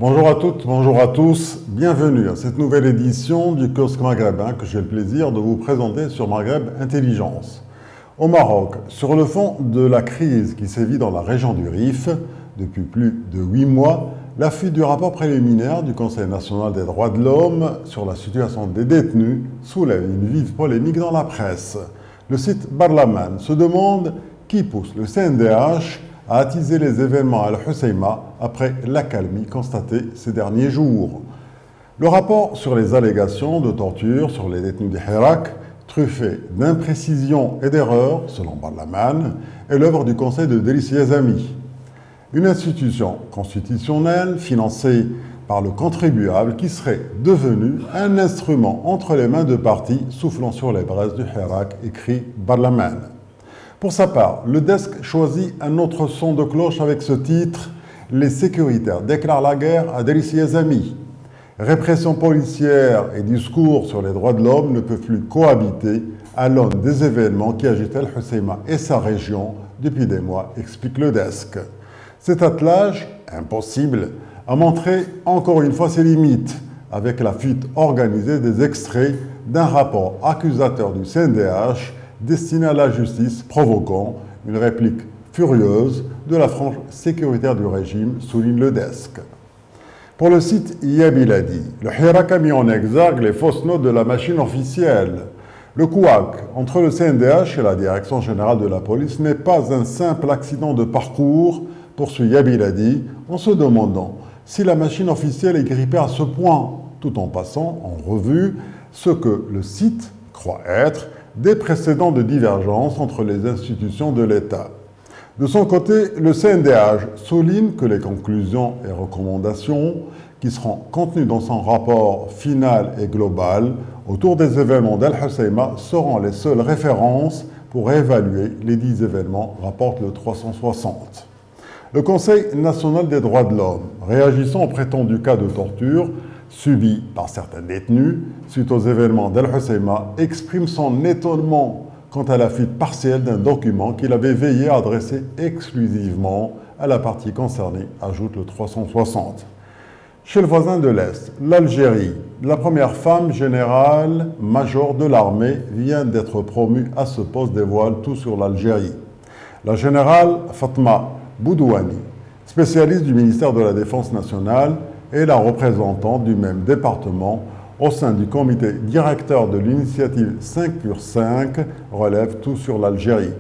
Bonjour à toutes, bonjour à tous, bienvenue à cette nouvelle édition du kiosque maghrébin que j'ai le plaisir de vous présenter sur Maghreb Intelligence. Au Maroc, sur le fond de la crise qui sévit dans la région du Rif depuis plus de 8 mois, la fuite du rapport préliminaire du Conseil national des droits de l'homme sur la situation des détenus soulève une vive polémique dans la presse. Le site Barlaman se demande qui pousse le CNDH à attiser les événements à Al-Husseima après l'accalmie constatée ces derniers jours. Le rapport sur les allégations de torture sur les détenus de Hirak, truffé d'imprécisions et d'erreurs, selon Barlaman, est l'œuvre du Conseil de Driss Yazami, une institution constitutionnelle financée par le contribuable qui serait devenue un instrument entre les mains de partis soufflant sur les braises du Hirak, écrit Barlaman. Pour sa part, le desk choisit un autre son de cloche avec ce titre « Les sécuritaires déclarent la guerre à Driss Yazami ». Répression policière et discours sur les droits de l'homme ne peuvent plus cohabiter à l'aune des événements qui agitent Al-Husseima et sa région depuis des mois, explique le desk. Cet attelage, impossible, a montré encore une fois ses limites, avec la fuite organisée des extraits d'un rapport accusateur du CNDH destiné à la justice, provoquant une réplique furieuse de la frange sécuritaire du régime, souligne le desk. Pour le site Yabiladi, le Hirak a mis en exergue les fausses notes de la machine officielle. Le couac entre le CNDH et la Direction générale de la police n'est pas un simple accident de parcours, poursuit Yabiladi, en se demandant si la machine officielle est grippée à ce point, tout en passant en revue ce que le site croit être des précédents de divergence entre les institutions de l'État. De son côté, le CNDH souligne que les conclusions et recommandations qui seront contenues dans son rapport final et global autour des événements d'Al-Husseima seront les seules références pour évaluer les 10 événements, rapporte le 360. Le Conseil national des droits de l'homme, réagissant au prétendu cas de torture subi par certains détenus suite aux événements d'Al-Husseima, exprime son étonnement quant à la fuite partielle d'un document qu'il avait veillé à adresser exclusivement à la partie concernée, ajoute le 360. Chez le voisin de l'Est, l'Algérie, la première femme générale-major de l'armée vient d'être promue à ce poste, dévoile tout sur l'Algérie. La générale Fatma Boudouani, spécialiste du ministère de la Défense nationale, et la représentante du même département au sein du comité directeur de l'initiative 5+5 relève tout sur l'Algérie.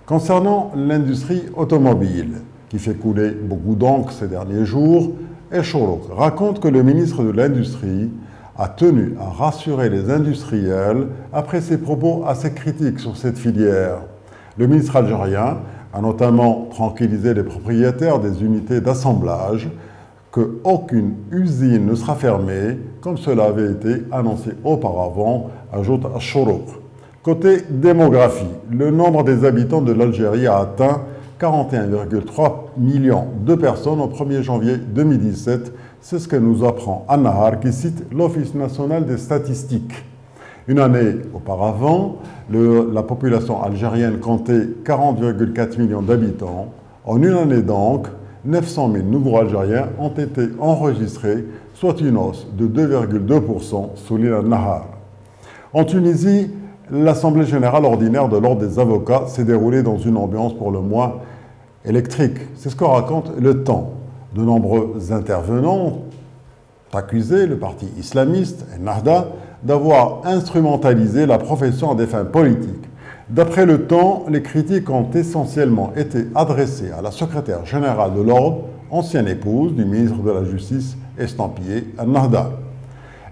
Concernant l'industrie automobile, qui fait couler beaucoup d'encre ces derniers jours, Echorouk raconte que le ministre de l'Industrie a tenu à rassurer les industriels après ses propos assez critiques sur cette filière. Le ministre algérien a notamment tranquillisé les propriétaires des unités d'assemblage qu'aucune usine ne sera fermée, comme cela avait été annoncé auparavant, ajoute Echorouk. Côté démographie, le nombre des habitants de l'Algérie a atteint 41,3 millions de personnes au 1er janvier 2017. C'est ce que nous apprend An-Nahar, qui cite l'Office national des statistiques. Une année auparavant, la population algérienne comptait 40,4 millions d'habitants. En une année donc, 900 000 nouveaux Algériens ont été enregistrés, soit une hausse de 2,2%, souligne An-Nahar. En Tunisie, l'Assemblée générale ordinaire de l'Ordre des avocats s'est déroulée dans une ambiance pour le moins électrique. C'est ce que raconte le Temps. De nombreux intervenants ont accusé le parti islamiste, Ennahda, d'avoir instrumentalisé la profession à des fins politiques. D'après le Temps, les critiques ont essentiellement été adressées à la secrétaire générale de l'Ordre, ancienne épouse du ministre de la Justice estampillé Ennahda.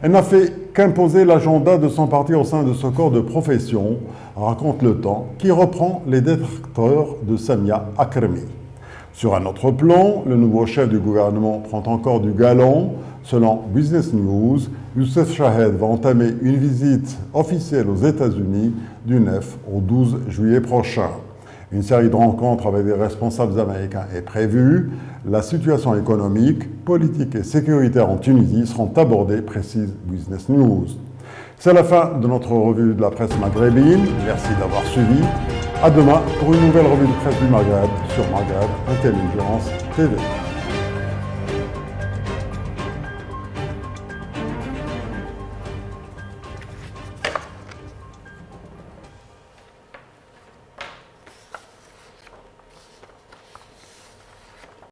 Elle n'a fait qu'imposer l'agenda de son parti au sein de ce corps de profession, raconte le Temps, qui reprend les détracteurs de Samia Akremi. Sur un autre plan, le nouveau chef du gouvernement prend encore du galon. Selon Business News, Youssef Chahed va entamer une visite officielle aux États-Unis du 9 au 12 juillet prochain. Une série de rencontres avec des responsables américains est prévue. La situation économique, politique et sécuritaire en Tunisie seront abordées, précise Business News. C'est la fin de notre revue de la presse maghrébine. Merci d'avoir suivi. À demain pour une nouvelle revue de presse du Maghreb sur Maghreb Intelligence TV.